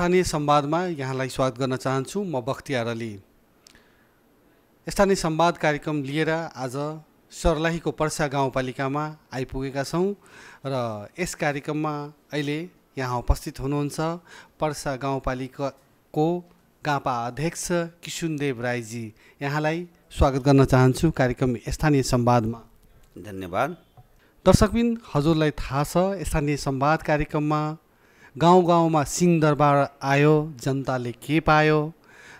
स्थानीय संवादमा यहाँलाई स्वागत गर्न चाहन्छु। म बख्तियार अली। स्थानीय संवाद कार्यक्रम लिएर आज सर्लाहीको पर्सा गाउँपालिकामा आइपुगेका छौँ र यस कार्यक्रममा अहिले यहाँ उपस्थित हुनुहुन्छ पर्सा गाउँपालिकाको गापा अध्यक्ष किशुनदेव राईजी। यहाँलाई स्वागत गर्न चाहन्छु कार्यक्रम स्थानीय संवादमा। धन्यवाद। दर्शकबिन, हजुरलाई थाहा छ स्थानीय संवाद कार्यक्रममा गाउँ गाउँमा सिंहदरबार आयो, जनताले के पायो,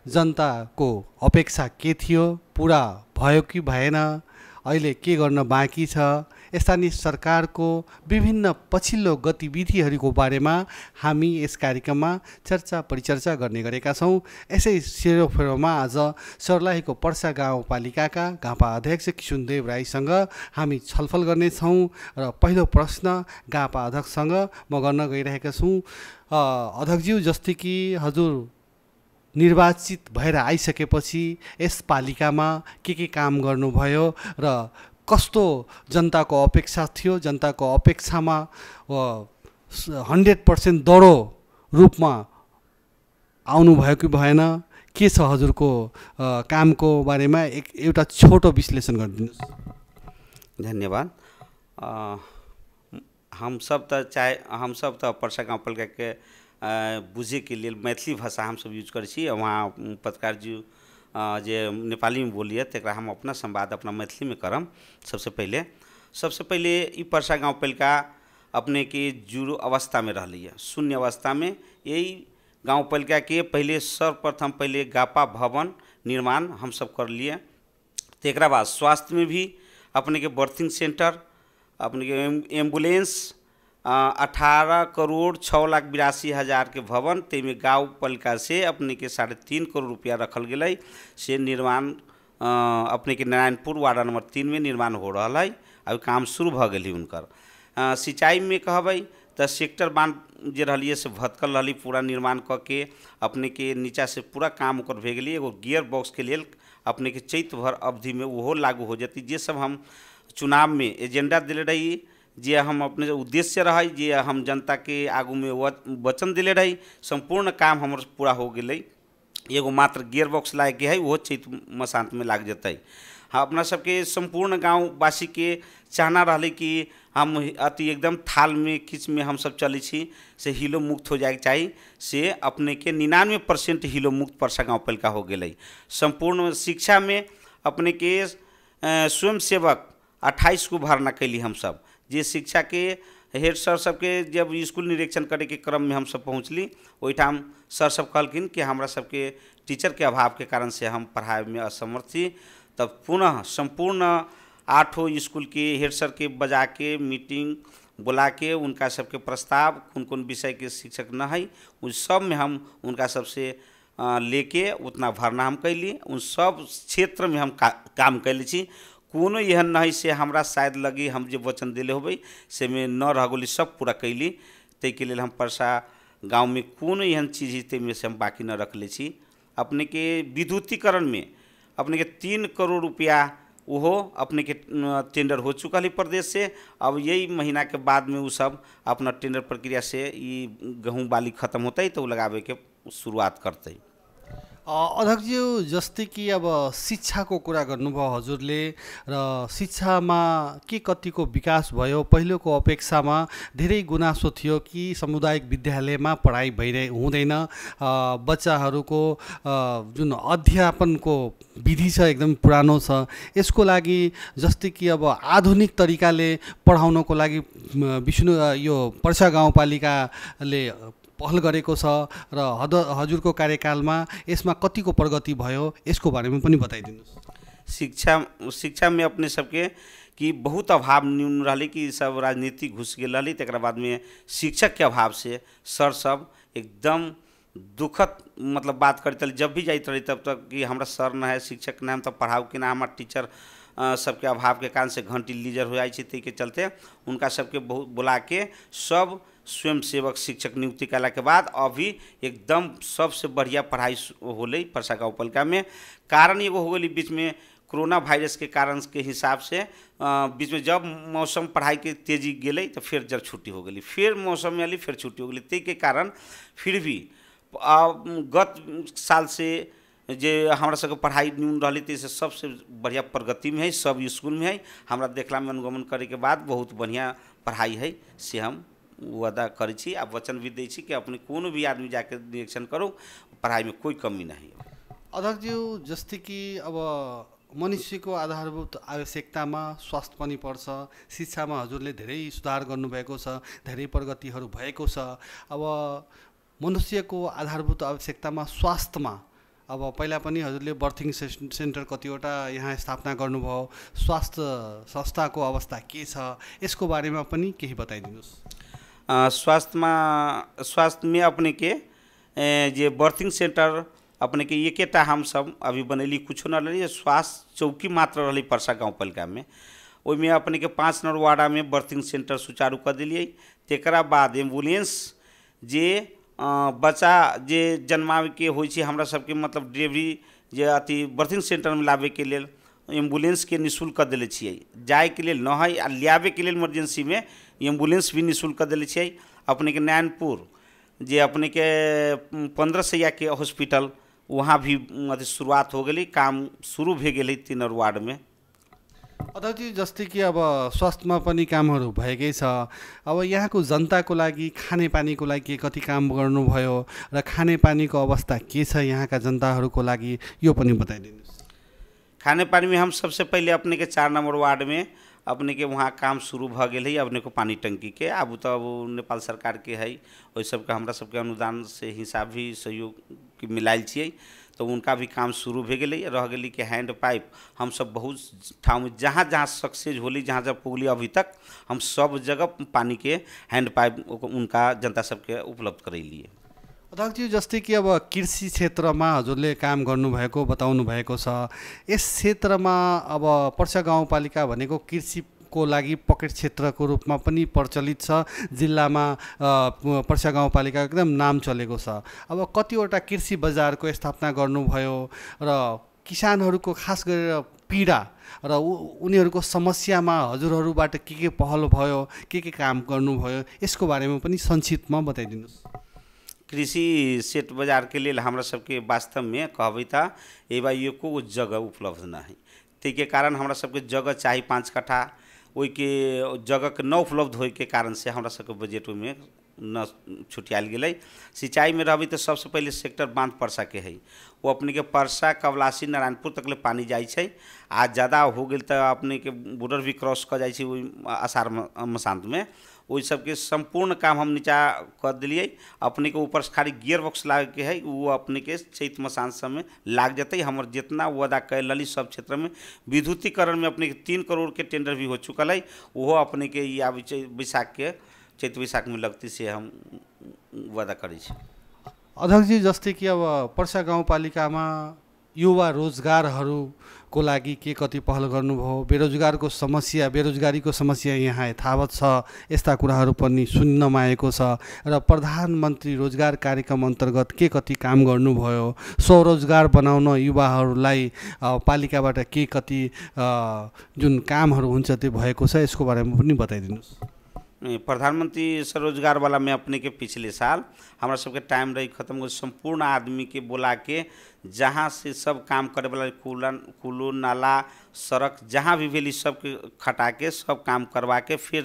जनताको अपेक्षा के थियो, पुरा भयो कि भएन, अहिले के गर्न बाँकी छ, स्थानीय सरकारको विभिन्न पछिल्लो गतिविधिहरूको बारेमा हामी यस कार्यक्रममा चर्चा परिचर्चा गर्ने गरेका छौँ। यसै सेरोफेरोमा आज सर्लाहीको पर्सा गाउँपालिकाका गापा अध्यक्ष किशुनदेव राईसँग हामी छलफल गर्नेछौँ र पहिलो प्रश्न गापा अध्यक्षसँग म गर्न गइरहेका छु। अध्यक्षज्यू, जस्तै कि हजुर निर्वाचित भएर आइसकेपछि यस पालिकामा के काम गर्नुभयो र कस्तो जनताको अपेक्षा थियो, जनताको अपेक्षामा 100% दरो रूपमा आउनुभयो कि भएन, के छ हजुरको कामको बारेमा एउटा छोटो विश्लेषण गरिदिनुहोस्। धन्यवाद। हम सब तो पर्सा गाउँपालिका के बुझे के लिए मैथिली भाषा हम सब यूज करै छी। वहाँ पत्रकार जी जे नेपाली में बोलिए तकरा हम अपना संवाद अपना मैथिली में करम। सबसे पहले ई पर्सा गाउँपालिका अपने के जुरू अवस्था में रहली है, शून्य अवस्था में। यही गाउँपालिका के पहले सर्वप्रथम पहले गापा भवन निर्माण हम सब कर लिए। तकरा बाद स्वास्थ्य में भी अपने के बर्थिंग सेंटर, अपने के एम्बुलेंस 18 करोड़ 6,82,000 के भवन, तेमें गाउँपालिका से अपने के 3.5 करोड़ रुपया रखल गए से निर्माण अपने के नारायणपुर वार्ड नंबर 3 में निर्माण हो रहा है। अभी काम शुरू भ गई उनकर। सिंचाई में कहबै तो सेक्टर बांध जे रही से भटकल रही, पूरा निर्माण करके अपने के नीचा से पूरा काम ओकर भे गई। एगो गियर बॉक्स के लिए अपने के चैत भर अवधि में वो लागू हो जाती। जे सब हम चुनाव में एजेंडा दिले रही, जे हम अपने उद्देश्य रही, जे हम जनता के आगू में वचन दिले रही, संपूर्ण काम हमारे पूरा हो गए। एगो मात्र गियर बॉक्स लाए के है, वो चैत मसांत में लाग जतै। हाँ, अपना सबके संपूर्ण गाँववासी के चाहना रही कि हम अति एकदम थाल में खींच में हम सब चले छी से हिलो मुक्त हो जाए चाहिए। से अपने के 99% हिलो मुक्त पर्सा गाउँपालिका हो गए। संपूर्ण शिक्षा में अपने के स्वयं सेवक 28 को भरना कैली हम सब। जे शिक्षा के हेड सर सबके जब स्कूल निरीक्षण करे के क्रम में हम सब पहुँचली, ओहिठाम सर सब कहलखिन कि हमरा सबके टीचर के अभाव के कारण से हम पढ़ाई में असमर्थ थी। तब पुनः संपूर्ण 8 स्कूल के हेड सर के बजा के मीटिंग बुला के उनका सबके प्रस्ताव कौन कौन विषय के शिक्षक न है, उन सब में हम उनका सबसे लेके उतना भरना हम कैली। उन सब क्षेत्र में हम काम कैले छी। कोनो एहन नहीं से हमरा शायद लगी हम जो वचन दिले होबै से में न रह गली, सब पूरा कैली। तै के लिए हम पर्सा गांव में कोनो एहन चीज ते में से हम बाकी न रखले छी। अपने के विद्युतीकरण में अपने के 3 करोड़ रुपया वो अपने के टेंडर हो चुका है प्रदेश से। अब यही महीना के बाद में वो सब अपना टेंडर प्रक्रिया से ये गेहूँ बाली खत्म होता है तो लगावे के शुरुआत करते। अध्यक्षज्यू, जस्तै कि अब शिक्षाको कुरा गर्नुभयो हजुरले र शिक्षामा के कतिको विकास भयो। पहिलेको अपेक्षामा धेरै गुनासो थियो कि सामुदायिक विद्यालयमा पढाइ हुँदैन, बच्चाहरूको जुन अध्यापनको विधि छ एकदम पुरानो छ। यसको लागि जस्तै कि अब आधुनिक तरिकाले पढाउनको लागि विष्णु यो पर्सा गाउँपालिकाले पहल गरेको छ र हजुरको कार्यकालमा यसमा कतिको प्रगति भयो, यसको बारेमा पनि बताइदिनुहोस्। शिक्षा में अपने सबके कि बहुत अभाव न्यून रही कि सब राजनीति घुस गए रही। तक बाद में शिक्षक के अभाव से सर सब एकदम दुखद मतलब बात करते रही। जब भी जाते रही तब तक कि हमारा सर न है, शिक्षक न है, हम तब पढ़ाओ कि ना। हमारा टीचर सबके अभाव के कारण से घंटी लीजर हो जाए के चलते उनका सबके बहुत बुला के सब स्वयं सेवक शिक्षक नियुक्ति कैला के बाद अभी एकदम सबसे बढ़िया पढ़ाई होले पर्सा गाउँपालिका में। कारण एगो हो गई बीच में कोरोना वायरस के कारण के हिसाब से बीच में जब मौसम पढ़ाई के तेजी गई तो फिर जब छुट्टी हो गई, फिर मौसम में अली फिर छुट्टी हो गई। ते के कारण फिर भी गत साल से जे हमरा सबके पढ़ाई न्यून रही थी से सबसे बढ़िया प्रगति में है, सब स्कूल में है। हमरा देखला में अनुगमन करे के बाद बहुत बढ़िया पढ़ाई है से हम वादा करै छी आ वचन भी दै छी कि अपने कोनो भी आदमी जाके निरीक्षण करो, पढ़ाई में कोई कमी नहीं। अध्यक्षज्यू, जस्तै कि अब मनुष्यको आधारभूत आवश्यकतामा स्वास्थ्य पनि पर्छ। शिक्षामा हजुरले धेरै सुधार गर्नुभएको छ, धेरै प्रगतिहरू भएको छ। अब मनुष्यको आधारभूत आवश्यकतामा स्वास्थ्यमा अब पहिला पनि हजुरले बर्थिङ सेन्टर कतिवटा यहाँ स्थापना गर्नुभयो, स्वास्थ्य संस्थाको अवस्था के छ यसको बारेमा पनि केही बताइदिनुहोस्। स्वास्थ्य में अपने के जे बर्थिंग सेंटर अपने के एकेटा हम सब अभी बनैली, कुछ न रही स्वास्थ्य चौकी मात्र रही परसा गाँव पालिका में। ओइमे अपने के 5 नंबर वार्डा में बर्थिंग सेंटर सुचारू कर दिलिए। तेकरा बाद एम्बुलेंस जे बच्चा जे जन्मावे के होइ छै हमरा सबके मतलब डिलीवरी जे अति बर्थिंग सेंटर में लावे के लेल एम्बुलेंस के निःशुल्क कर दिले छियै। जाए के लेल न है आ लियावे के लेल इमरजेंसी में एम्बुलेंस भी निःशुल्क कर दिले छियै। अपने के नैनपुर जे अपने के 15 सैया के हॉस्पिटल वहाँ भी अथी शुरुआत हो गई, काम शुरू भे गेलै 3 नंबर वार्ड में। अध्यक्षजी, जस्तै कि अब स्वास्थ्यमा पनि कामहरू भएकै छ। अब यहाँको जनताको लागि खानेपानीको लागि कति काम गर्नुभयो र खानेपानीको अवस्था के छ यहाँका जनताहरूको लागि यो पनि बताइदिनुहोस्। खानेपानी में हम सबसे पहले अपने के 4 नंबर वार्ड में अपने के वहाँ काम शुरू भ गेल है। अपने को पानी टंकी के अब तो अब नेपाल सरकार के है, वही सबके हमरा सबके अनुदान से हिसाब भी सहयोग मिलायल छियै, तो उनका भी काम शुरू भे गेलै। रह गेली कि हैंड पाइप हम सब बहुत ठाव में जहाँ जहाँ सक्सेस होली, जहाँ जहाँ पुगली अभी तक हम सब जगह पानी के हैंड पाइप उनका जनता सबके उपलब्ध करैलिए। अध्यक्षजी, जस्तै कि अब कृषि क्षेत्रमा हजुरले काम गर्नुभएको बताउनु भएको छ। यस क्षेत्रमा अब पर्सा गाउँपालिका भनेको कृषिको लागि पकेट क्षेत्रको रूपमा पनि प्रचलित छ। जिल्लामा पर्सा गाउँपालिका एकदम नाम चलेको छ। अब कतिवटा कृषि बजारको स्थापना गर्नुभयो र किसानहरूको खास गरेर पीडा र उनीहरूको समस्यामा हजुरहरूबाट के पहल भयो, के काम गर्नुभयो यसको बारेमा पनि संक्षिप्तमा बताइदिनुहोस्। कृषि सेट बाजार के लिए हमरा सबके वास्तव में कहबै था एबा एको जगह उपलब्ध ना है। ते के कारण हमरा सबके जगह चाहिए 5 कट्ठा, ओइ के जगह के न उपलब्ध होय के कारण से हमरा सबके बजट में न छुटियाल गेलै। सिंचाई में रहबै तो सबसे पहले सेक्टर बांध परसा के है, वो अपने के परसा कवलासी नारायणपुर तक ले पानी जाय छै। आज ज़्यादा हो गेल तो अपने के बॉर्डर भी क्रॉस कर जाय छै आषाढ़ मसांत में। वही सबके संपूर्ण काम हम नीचा कर दिलिए। अपने के ऊपर खाली गियर बॉक्स लागे के है, वो अपने के चैत मसान सब में लाग जते। हमर जितना वादा कर लली सब क्षेत्र में विद्युतीकरण में अपने के 3 करोड़ के टेंडर भी हो चुकल है। वो अपने के बैसाख के चैत बैसाख में लगती से हम वादा करै छी। अध्यक्षजी, जस्तै कि अब पर्सा गाउँपालिकामा युवा रोजगारहरूको लागि के कति पहल गर्नुभयो, बेरोजगारको समस्या बेरोजगारीको समस्या यहाँ यथावत छ, यस्ता कुराहरू पनि सुन्नमा आएको छ र प्रधानमन्त्री रोजगार कार्यक्रम अन्तर्गत के कति काम गर्नुभयो, स्वरोजगार बनाउन युवाहरूलाई पालिकाबाट के कति जुन कामहरू हुन्छ त्यो भएको छ यसको बारेमा पनि बताइदिनुहोस्। प्रधानमंत्री स्वरोजगार वाला में अपने के पिछले साल हमारा सबके टाइम रही खत्म हो, संपूर्ण आदमी के बोला के जहाँ से सब काम करे वाला कुलो नाला सड़क जहाँ भी भेली सबके खटा के सब काम करवा के फिर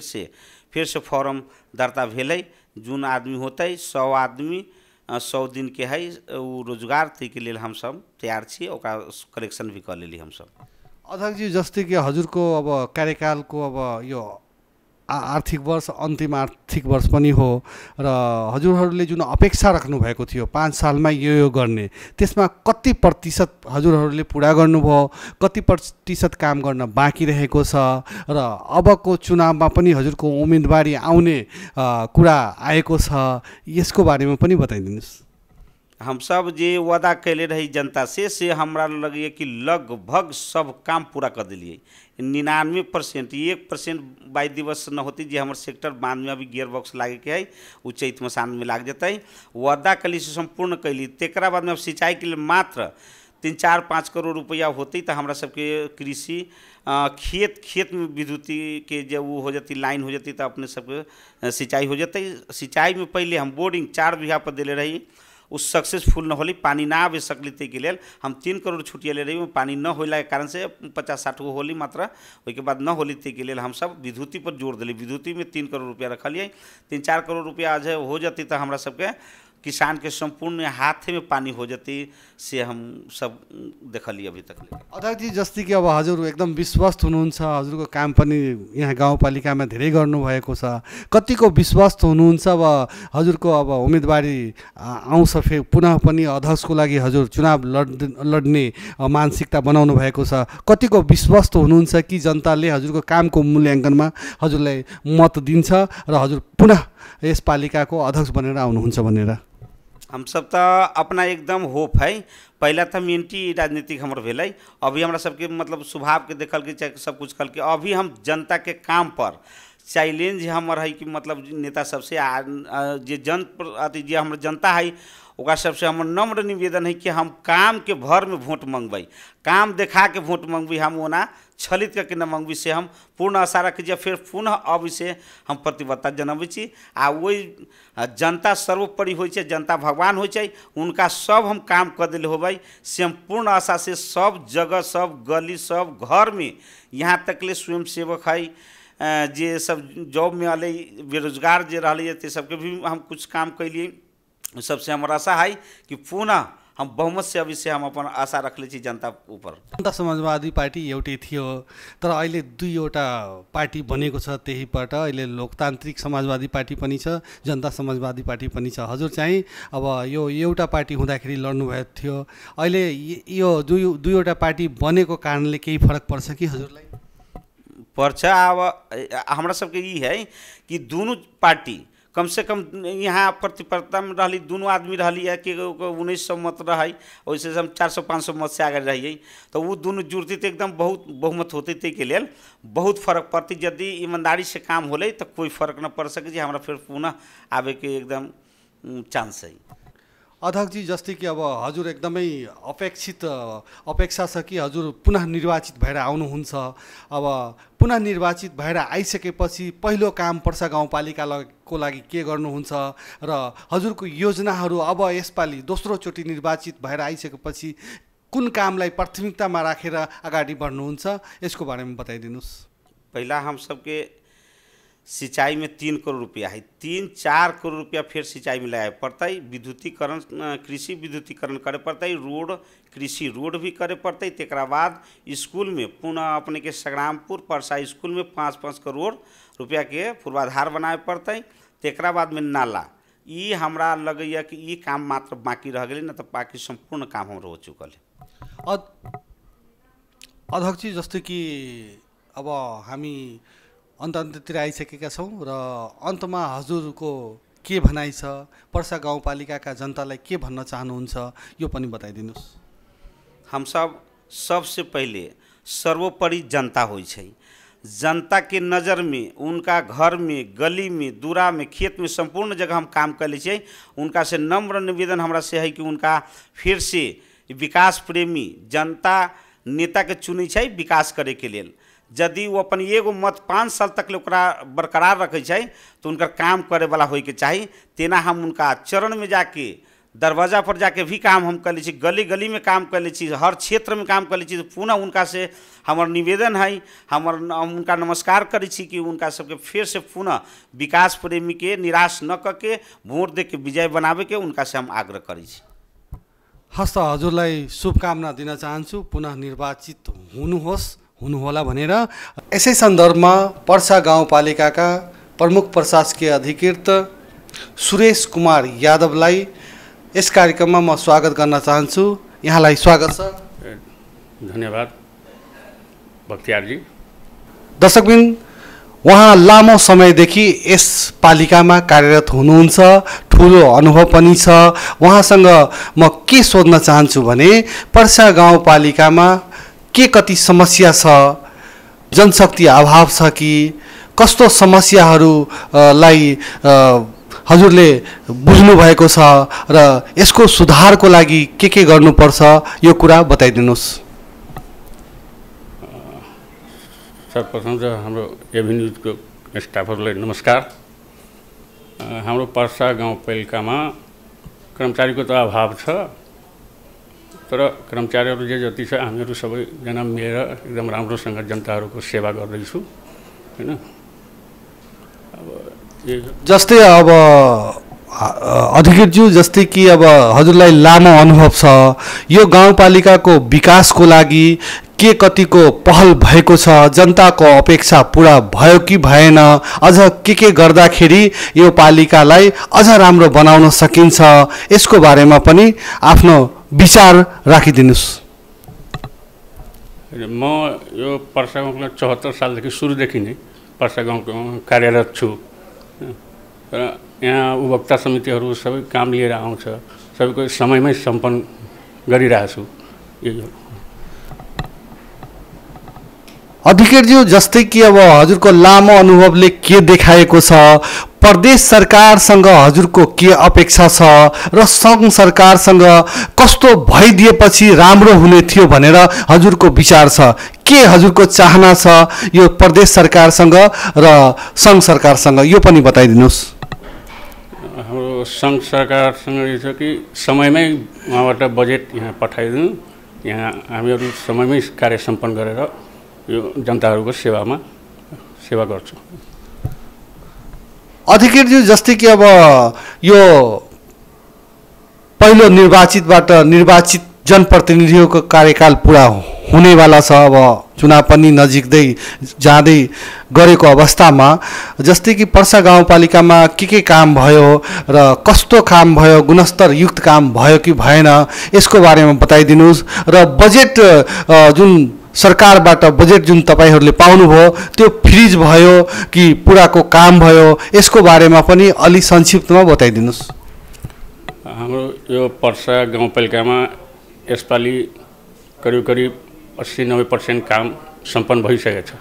से फॉर्म दर्ता भेलै। जोन आदमी होते 100 आदमी 100 दिन के है वो रोजगार तै के लेल हम सब तैयार छी, ओकरा करेक्शन भी कर लेली हम सब। अध्यक्ष जी, जस्तै कि हजुरको अब कार्यकालको अब यो आर्थिक वर्ष अन्तिम आर्थिक वर्ष पनि हो र हजुरहरूले जुन अपेक्षा राख्नु भएको थियो 5 सालमा यो गर्ने, त्यसमा कति प्रतिशत हजुरहरूले पुरा गर्नुभयो, कति प्रतिशत काम गर्न बाँकी रहेको छ र अबको चुनावमा पनि हजुरको उम्मेदवारी आउने कुरा आएको छ, यसको बारेमा पनि बताइदिनुहोस्। हम सब जे वादा कैले रही जनता से हमरा लगे कि लगभग सब काम पूरा कर दिलिए। 99% 1% बाई दिवस न होती जे हमर सेक्टर बांध में अभी गियर बॉक्स लागे के है वो चैत मसान में लाग जते। वादा कैली से संपूर्ण कैली। तेकरा बाद में अब सिंचाई के लिए मात्र 3-4-5 करोड़ रुपया होती तो हमरा सबके कृषि खेत में विद्युती के जब वो हो जाती लाइन हो जाती तो अपने सबके सिंचाई हो जाती। सिंचाई में पहले हम बोर्डिंग 4 बीघा पर दिले रही, उस सक्सेसफुल न होली, पानी ना आवे सकली ते के लेल हम 3 करोड़ छुटिया ले रही, पानी न होला के कारण से 50-60 गो होली मात्र, ओके बाद न होली ते के लेल हम सब विद्युती पर जोर दिली। विद्युती में 3 करोड़ रुपया रखलिए, 3-4 करोड़ रुपया आज हो जाती तो हमरा सबके किसान के संपूर्ण हाथ में पानी हो जाती से हम सब देखलिए अभी तक। अध्यक्ष जी, जस्तै कि अब हजुर एकदम विश्वस्त हुनुहुन्छ, हजुरको काम पनि यहाँ गाउँपालिकामा धेरै गर्नुभएको छ, कतिको विश्वस्त हुनुहुन्छ अब हजुरको अब उम्मेदवारी आउँछ फेरि पुनः पनि अध्यक्षको लागि हजुर चुनाव लड्ने मानसिकता बनाउनु भएको छ, कतिको विश्वस्त हुनुहुन्छ कि जनताले हजुरको कामको मूल्याङ्कनमा हजुरलाई मत दिन्छ र हजुर पुनः यस पालिकाको अध्यक्ष बनेर आउनुहुन्छ भनेर? हम सब तो अपना एकदम होप है। पहला तो हम एंटी राजनीतिक हमारे भेल, अभी हमरा सबके मतलब स्वभाव के देखल के चाहे सब कुछ कल के, अभी हम जनता के काम पर चैलेंज हमार है कि मतलब नेता सबसे जे जन अति जे हमारे जनता है ओकरा सबसे हमर नम्र निवेदन है कि हम काम के भर में वोट मंगबै, काम देखा के वोट मंगबै, हम ओना छलित करके न मंगबै। से हम पूर्ण आशा रखी फिर पुनः अब से हम प्रतिबद्धता जनबै छी आ वही जनता सर्वोपरि होइ छै, जनता भगवान होइ छै, उनका सब हम काम कर दिले होबै से हम पूर्ण आशा से सब जगह सब गली सब घर में यहाँ तक ले स्वयं सेवक है जे सब जॉब में अल बेरोजगार जे रही ते सबके भी हम कुछ काम कैलिए। सबसे हमारा आशा है कि पुनः हम बहुमत से अभी से हम अपन आशा रखले छी जनता ऊपर। जनता समाजवादी पार्टी एउटै थियो तर अहिले दुईवटा पार्टी बनेको छ, त्यहीबाट अहिले लोकतान्त्रिक समाजवादी पार्टी पनि छ, जनता समाजवादी पार्टी पनि छ। हजुर चाहिँ अब यो एउटा पार्टी हुँदाखेरि लड्नुभएको थियो, अहिले यो दुईवटा पार्टी बनेको कारणले केही फरक पर्छ कि हजुरलाई? पर्छ। अब हमरा सबके ई है कि दोनों पार्टी कम से कम यहाँ प्रतिस्पर्धा में रही, दोनों आदमी रही है कि 1900 मत रही, वैसे हम 400-500 मत से आगे रहिए तो वो दोनों जुड़ती तो एकदम बहुत बहुमत होते थे के लिए बहुत फर्क पड़ती। यदि ईमानदारी से काम होले तो कोई फर्क न पड़ सके जी, हमारा फिर पुनः आवे के एकदम चांस है। अध्यक्ष जी, जस्तै कि अब हजुर एकदमै अपेक्षा छ कि हजुर पुनः निर्वाचित भएर आउनुहुन्छ। अब पुनः निर्वाचित भएर आइसकेपछि पहिलो काम पर्सा गाउँपालिकाको लागि के गर्नुहुन्छ र हजुरको योजनाहरू अब यसपालि दोस्रो चोटि निर्वाचित भएर आइसकेपछि कुन कामलाई प्राथमिकतामा राखेर अगाडि बढ्नुहुन्छ, यसको बारेमा बताइदिनुहोस्। पहिला हम सबके सिंचाई में 3 करोड़ रुपया है, 3-4 करोड़ रुपया फिर सिंचाई में लगाए पड़ता है, विद्युतीकरण कृषि विद्युतीकरण करे पड़ता है, रोड कृषि रोड भी करे पड़ता है। तेकरा बाद स्कूल में पुनः अपने के संग्रामपुर परसा स्कूल में 5-5 करोड़ रुपया के पूर्वाधार बनाए पड़ता है। तेकरा बाद में नाला, ये हमरा लगैया कि ये काम मात्र बाकी रह गए, न तो बाकी संपूर्ण काम हाम्रो हो चुकल है। अध्यक्ष जी, जस्तै कि अब हामी अन्ततिर आइसकेका छौँ र अन्तमा हजुरको के भनाइ छ, पर्सा गाउँपालिकाका जनतालाई के भन्न चाहनुहुन्छ यो पनि बताइदिनुहोस्। हम सब सबसे पहले सर्वोपरि जनता होइ छै, जनता के नज़र में उनका घर में गली में दूरा में खेत में संपूर्ण जगह हम काम कर ले छियै। उनका से नम्र निवेदन हमरा से है कि उनका फिर से विकास प्रेमी जनता नेता के चुनै छै विकास करे के लेल। यदि वो अपन एगो मत 5 साल तक ओकरा बरकरार रखे छै तो उनका काम करे वाला होय के चाही। तेना हम उनका चरण में जाके दरवाजा पर जाके भी काम हम कर ले छी, गली गली में काम कर ले छी, हर क्षेत्र में काम कर ले छी। पुनः उनका से हमार निवेदन है, हम उनका नमस्कार करे छी कि उनका सबके फिर से पुनः विकास प्रेमी के निराश न करके वोट दे के विजय बनावे के उनका से हम आग्रह करे छी। हस्त हजुरलाई शुभकामना दिन चाहन्छु, पुनः निर्वाचित हुनुहोला भनेर। यसै सन्दर्भमा पर्सा गाउँपालिकाका प्रमुख प्रशासकीय अधिकृत सुरेश कुमार यादवलाई यस कार्यक्रममा म स्वागत गर्न चाहन्छु। यहाँलाई स्वागत छ। धन्यवाद बख्तियारजी। दर्शकबिन, उहाँ लामो समयदेखि यस पालिकामा कार्यरत हुनुहुन्छ, ठुलो अनुभव पनि छ। उहाँसँग म के सोध्न चाहन्छु भने पर्सा गाउँपालिकामा के कति समस्या छ, जनशक्ति अभाव छ कि कस्तो समस्याहरूलाई हजुरले बुझ्नु भएको छ र यसको सुधारको लागि के गर्नुपर्छ यो कुरा बताइदिनुहोस्। सर्वप्रथम त हाम्रो एभिन्यूजको स्टाफहरूलाई नमस्कार। हाम्रो पर्सा गाउँपालिकामा कर्मचारीको त अभाव छ, तर कर्मचारीहरू जे जति छ हामीहरू सबैजना मिलेर एकदम राम्रोसँग जनताहरूको सेवा गर्दैछु हैन। जस्तै अब अधिकृतज्यू, जस्तै कि अब हजुरलाई लामो अनुभव छ यो गाउँपालिकाको विकासको लागि के कतिको पहल भएको छ, जनताको अपेक्षा पूरा भयो कि भएन, अझ के गर्दाखेरि यो पालिकालाई अझ राम्रो बनाउन सकिन्छ, यसको बारेमा पनि आफ्नो विचार राखिदिनुस्। म यो पर्सा गाउँमा 74 सालदेखि सुरुदेखि नै पर्सा गाउँको कार्यरत छु र यहाँ उपभोक्ता समितिहरू सबै काम लिएर आउँछ, सबैको समयमै सम्पन्न गरिरहेको छु। यही हो। अधिकृतज्यू, जस्तै कि अब हजुरको लामो अनुभवले के देखाएको छ, प्रदेश सरकारसँग हजुरको के अपेक्षा छ र सङ्घ सरकारसँग कस्तो भइदिएपछि राम्रो हुने थियो भनेर हजुरको विचार छ, के हजुरको चाहना छ यो प्रदेश सरकारसँग र सङ्घ सरकारसँग, यो पनि बताइदिनुहोस्। हाम्रो सङ्घ सरकारसँग यो छ कि समयमै उहाँबाट बजेट यहाँ पठाइदिनु, यहाँ हामीहरू समयमै कार्य सम्पन्न गरेर यो जनताहरूको सेवा गर्छौँ। अधिकृतज्यू, जस्तै कि अब यो पहिलो निर्वाचित जनप्रतिनिधिको कार्यकाल पुरा हुनेवाला छ, अब चुनाव पनि नजिकै जाँदै गरेको अवस्थामा जस्तै कि पर्सा गाउँपालिकामा के काम भयो र कस्तो काम भयो, गुणस्तरयुक्त काम भयो कि भएन, यसको बारेमा बताइदिनुहोस्। र बजेट जुन सरकारबाट बजेट जुन तपाईहरूले पाउनुभयो त्यो फ्रिज भयो कि पुराको काम भयो, यसको बारेमा पनि अलि संक्षिप्तमा बताइदिनुहोस्। हाम्रो यो पर्सा गाउँपालिकामा यसपालि करिब 80-90% काम सम्पन्न भइसकेको छ।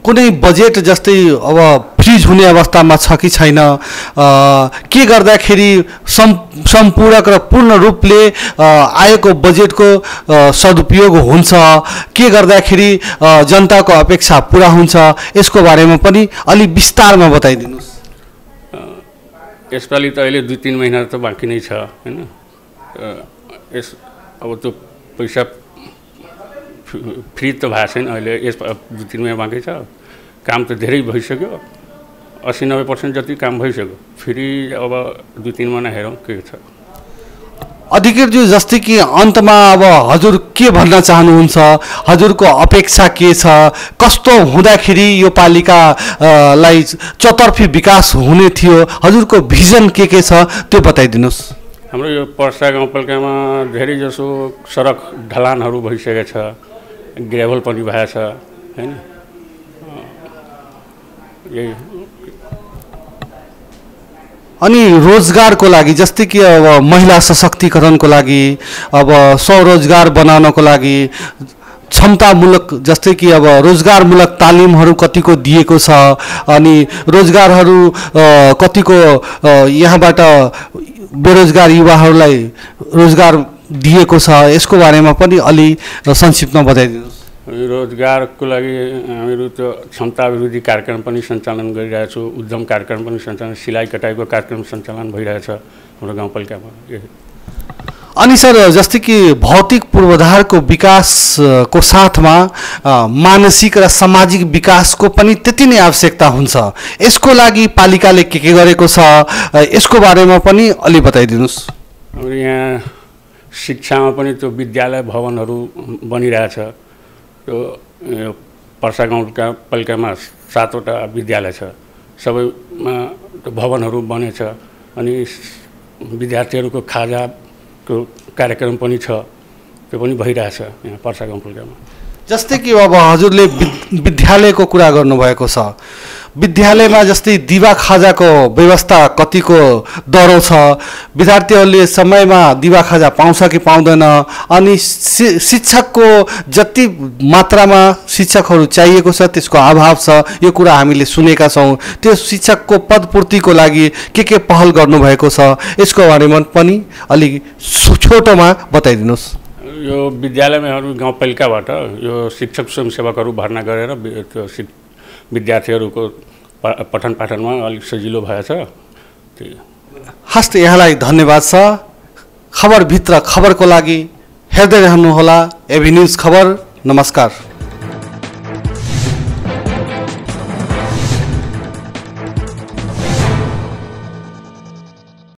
कुनै बजेट जस्तै अब फ्रिज हुने अवस्थामा छ कि छैन, के गर्दाखेरि सम्पूरक र पूर्ण रूपले आएको बजेटको सदुपयोग हुन्छ, के गर्दाखेरि जनताको अपेक्षा पुरा हुन्छ, यसको बारेमा पनि अलि विस्तारमा बताइदिनुहोस्। यसपालि त अहिले 2-3 महिना त बाँकी नै छ हैन। अब त्यो पैसा फ्री त भएको छैन, अहिले यस 2-3 महिना बाँकी छ, काम त धेरै भइसक्यो, 80-90% जति काम भइसक्यो, फेरि अब 2-3 महिना हेरौँ के छ। अधिकृतज्यू, जस्तै कि अन्तमा अब हजुर के भन्न चाहनुहुन्छ, हजुरको अपेक्षा के छ, कस्तो हुँदाखेरि यो पालिकालाई चतर्फी विकास हुने थियो, हजुरको भिजन के छ त्यो बताइदिनुहोस्। हाम्रो यो पर्सा गाउँपालिकामा धेरै जसो सडक ढलानहरू भइसकेको छ, ग्रेभल पनि भएको छ हैन। यही अनि रोजगारको लागि जस्तै कि अब महिला सशक्तिकरणको लागि, अब स्वरोजगार बनाउनको लागि क्षमतामूलक जस्तै कि अब रोजगारमूलक तालिमहरू कतिको दिएको छ, अनि रोजगारहरू कतिको यहाँबाट बेरोजगार युवाहरूलाई रोजगार दिएको छ, यसको बारेमा पनि अलि संक्षिप्तमा बताइदिनुहोस्। रोजगारको लागि हामीहरू त क्षमता अभिवृद्धि कार्यक्रम पनि सञ्चालन गरिरहेको छौँ, उद्यम कार्यक्रम पनि सञ्चालन, सिलाइ कटाइको कार्यक्रम सञ्चालन भइरहेछ हाम्रो गाउँपालिकामा। अनि सर, जस्तै कि भौतिक पूर्वाधारको विकासको साथमा मानसिक र सामाजिक विकासको पनि त्यति नै आवश्यकता हुन्छ, यसको लागि पालिकाले के गरेको छ, यसको बारेमा पनि अलि बताइदिनुहोस्। हाम्रो यहाँ शिक्षामा पनि त्यो विद्यालय भवनहरू बनिरहेछ, त्यो पर्सा गाउँपालिकामा 7वटा विद्यालय छ, सबैमा त्यो भवनहरू बनेछ, अनि विद्यार्थीहरूको खाजाको कार्यक्रम पनि छ, त्यो पनि भइरहेछ यहाँ पर्सा गाउँपालिकामा। जस्तै कि अब हजुरले विद्यालयको कुरा गर्नुभएको छ, विद्यालयमा जस्तै दिवा खाजाको व्यवस्था कतिको डह्रो छ, विद्यार्थीहरूले समयमा दिवा खाजा पाउँछ कि पाउँदैन, अनि शिक्षकको जति मात्रामा शिक्षकहरू चाहिएको छ त्यसको अभाव छ, यो कुरा हामीले सुनेका छौँ। त्यो शिक्षकको पदपूर्तिको लागि के पहल गर्नुभएको छ, यसको बारेमा पनि अलिक छोटोमा बताइदिनुहोस्। यो विद्यालयमा गाउँपालिकाबाट यो शिक्षक स्वयंसेवकहरू भर्ना गरेर त्यो विद्यार्थीहरूको पठन पाठनमा अलिक सजिलो भएछ। हस्त यहाँलाई धन्यवाद छ। खबरभित्र खबरको लागि हेर्दै रहनुहोला एभी न्युज खबर। नमस्कार।